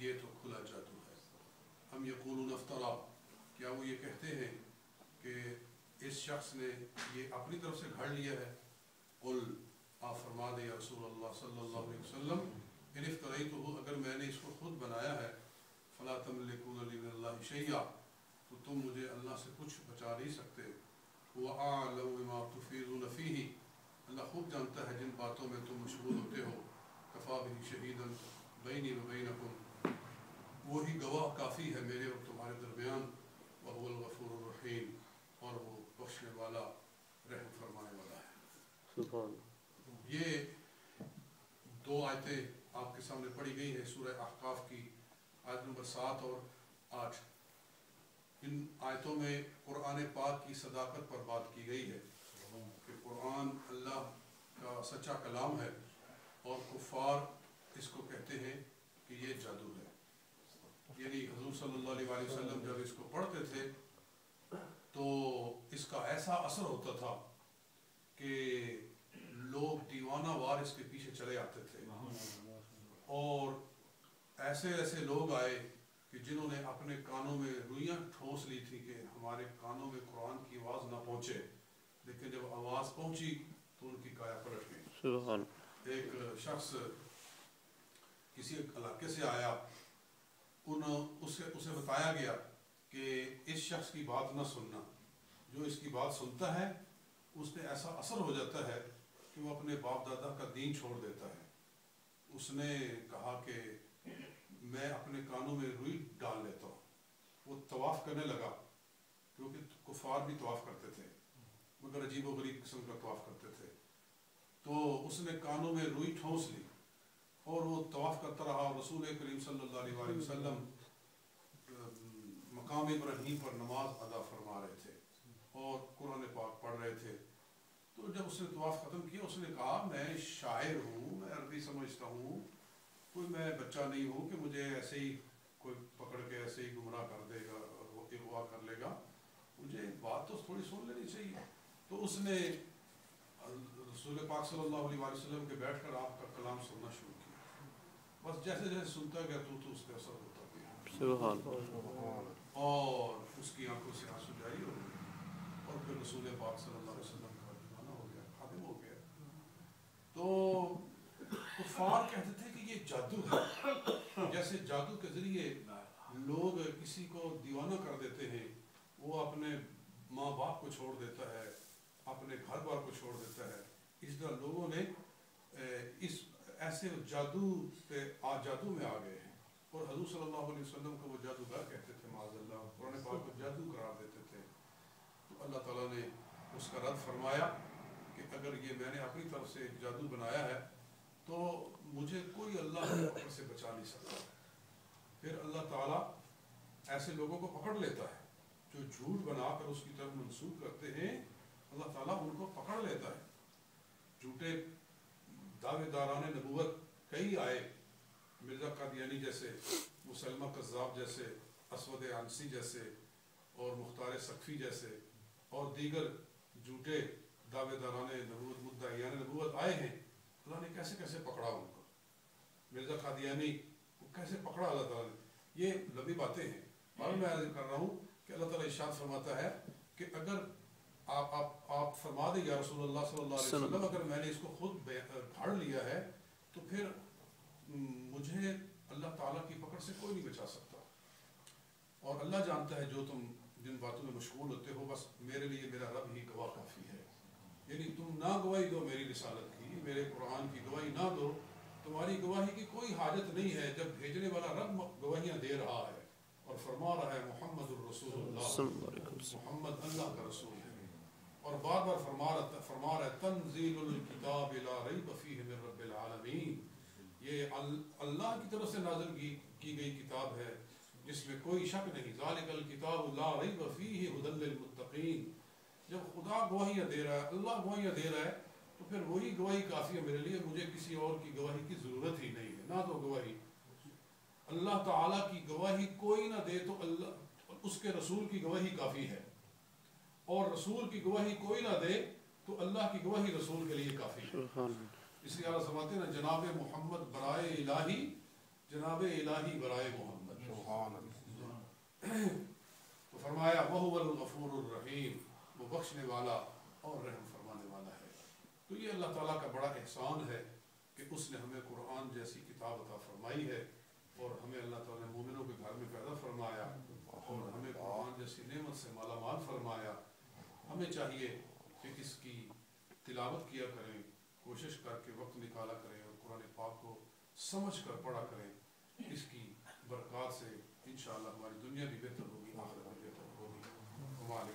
یہ تو کھلا جادو ہے. ہم یقولون افترا، کیا وہ یہ کہتے ہیں کہ اس شخص نے یہ اپنی طرف سے گھڑ لیا ہے؟ قل، آپ فرما دیں یا رسول اللہ صلی اللہ علیہ وسلم، ان افتریتہ، اگر میں نے اس کو خود بنایا ہے، فلا تملکون لی من اللہ شیئا، تو تم مجھے اللہ سے کچھ بچا نہیں سکتے. هو اعلم بما تفیضون فیہ، اللہ خوب جانتا ہے جن باتوں میں تم مشغول ہوتے ہو. کفا بہ شہیدا بینی و بینکم، وہی گواہ کافی ہے میرے اور تمہارے درمیان. وہو الغفور الرحیم، اور وہ بخشنے والا رحم فرمانے والا ہے. سبحان. یہ دو آیتیں آپ کے سامنے پڑھی گئی ہیں سورہ احقاف کی آیت نمبر 7 اور 8. ان آیتوں میں قرآن پاک کی صداقت پر بات کی گئی ہے کہ قرآن اللہ کا سچا کلام ہے، اور کفار اس کو کہتے ہیں کہ یہ جادو ہے. یعنی حضور صلی اللہ علیہ وسلم جب اس کو پڑھتے تھے تو اس کا ایسا اثر ہوتا تھا کہ لوگ دیوانہ وار اس کے پیچھے چلے آتے تھے، اور ایسے ایسے لوگ آئے کہ جنہوں نے اپنے کانوں میں روئیاں ٹھونس لی تھی کہ ہمارے کانوں میں قرآن کی آواز نہ پہنچے، لیکن جب آواز پہنچی تو ان کی کایا پلٹ گئی. سبحان. ایک شخص کسی علاقے سے آیا، اسے بتایا گیا کہ اس شخص کی بات نہ سننا، جو اس کی بات سنتا ہے اس پہ ایسا اثر ہو جاتا ہے کہ وہ اپنے باپ دادا کا دین چھوڑ دیتا ہے. اس نے کہا کہ میں اپنے کانوں میں روئی ڈال لیتا ہوں. وہ طواف کرنے لگا، کیونکہ کفار بھی طواف کرتے تھے مگر عجیب و غریب قسم کا طواف کرتے تھے. تو اس نے کانوں میں روئی ٹھونس لی اور وہ طواف کرتا رہا. رسول کریم صلی اللہ علیہ وسلم مقام ابراہیم پر نماز ادا فرما رہے تھے اور قرآن پاک پڑھ رہے تھے. تو جب اس نے طواف ختم کیا اس نے کہا میں شاعر ہوں، میں عربی سمجھتا ہوں، کوئی میں بچہ نہیں ہوں کہ مجھے ایسے ہی کوئی پکڑ کے ایسے ہی گمراہ کر دے گا اور اغوا کر لے گا، مجھے بات تو تھوڑی سن لینی چاہیے. تو اس نے رسول پاک صلی اللہ علیہ وسلم کے بیٹھ کر آپ کا کلام سننا شروع کیا. بس جیسے جیسے سنتا گیا تو اس پہ اثر ہوتا گیا، سبحان. اور اس کی آنکھوں سے آنسو جاری ہو گئے، اور پھر رسول پاک صلی اللہ علیہ وسلم کا دیوانہ ہو گیا، خادم ہو گیا. تو کفار کہتے تھے کہ یہ جادو ہے. جیسے جادو کے ذریعے لوگ کسی کو دیوانہ کر دیتے ہیں، وہ اپنے ماں باپ کو چھوڑ دیتا ہے، اپنے گھر بار کو چھوڑ دیتا ہے. اس طرح لوگوں نے اس ایسے جادو میں آ گئے ہیں، اور حضور صلی اللہ علیہ وسلم کو وہ جادوگر کہتے تھے معاذ اللہ، قرآن پاک کو جادو قرار دیتے تھے. تو اللہ تعالیٰ نے اس کا رد فرمایا کہ اگر یہ میں نے اپنی طرف سے ایک جادو بنایا ہے تو مجھے کوئی اللہ کے پکڑ سے بچا نہیں سکتا. پھر اللہ تعالیٰ ایسے لوگوں کو پکڑ لیتا ہے جو جھوٹ بنا کر اس کی طرف منسوخ کرتے ہیں. اللہ تعالیٰ ان کو پکڑ لیتا ہے. جھوٹے دعوے داران نبوت کئی آئے، مرزا قادیانی جیسے، مسلمہ کذاب جیسے، اسود عنسی جیسے، اور مختار سقفی جیسے، اور دیگر جھوٹے دعوے داران نبوت، مدعیان نبوت آئے ہیں. اللہ نے کیسے کیسے پکڑا ان کو. مرزا قادیانی کو کیسے پکڑا اللہ تعالیٰ نے، یہ لمبی باتیں ہیں. اور میں عرض کر رہا ہوں کہ اللہ تعالیٰ ارشاد فرماتا ہے کہ اگر آپ فرما دیں یا رسول اللہ صلی اللہ علیہ وسلم، اگر میں نے اس کو خود گھڑ لیا ہے تو پھر مجھے اللہ تعالیٰ کی پکڑ سے کوئی نہیں بچا سکتا. اور اللہ جانتا ہے جو تم جن باتوں میں مشغول ہوتے ہو، بس میرے لیے میرا رب ہی گواہ کافی ہے. یعنی تم نہ گواہی دو میری رسالت کی، میرے قرآن کی گواہی نہ دو، تمہاری گواہی کی کوئی حاجت نہیں ہے جب بھیجنے والا رب گواہیاں دے رہا ہے اور فرما رہا ہے محمد الرسول اللہ، محمد اللہ کا رسول ہے. اور بار بار فرما رہا ہے تنزیل الکتاب لا ریب فیہ من رب العالمین، یہ اللہ کی طرف سے نازل کی گئی کتاب ہے جس میں کوئی شک نہیں. ذالک الکتاب لا ریب فیہ ھدی للمتقین. جب خدا گواہیاں دے رہا ہے، اللہ گواہیاں دے رہا ہے، تو پھر وہی گواہی کافی ہے میرے لیے، مجھے کسی اور کی گواہی کی ضرورت ہی نہیں ہے. نہ تو گواہی اللہ تعالیٰ کی گواہی کوئی نہ دے تو اللہ اس کے رسول کی گواہی کافی ہے، اور رسول کی گواہی کوئی نہ دے تو اللہ کی گواہی رسول کے لیے کافی ہے. اس لیے اللہ فرماتے ہیں نا جناب محمد برائے الہی، جناب کتاب الہی برائے محمد. سبحان اللہ. تو فرمایا وَهُوَ الْغَفُورُ الرَّحِيمُ، وہ بخشنے والا اور رحم فرمانے والا ہے. تو یہ اللہ تعالیٰ کا بڑا احسان ہے کہ اس نے ہمیں قرآن جیسی کتاب عطا فرمائی ہے، اور ہمیں اللہ تعالیٰ نے مومنوں کے گھر میں پیدا فرمایا اور ہمیں قرآن جیسی نعمت سے مالا مال فرمایا. ہمیں چاہیے کہ اس کی تلاوت کیا کریں، کوشش کر کے وقت نکالا کریں اور قرآن پاک کو سمجھ کر پڑھا کریں. اس کی برکات سے انشاءاللہ ہماری دنیا بھی بہتر ہوگی، آخرت بھی بہتر ہوگی. ہمارے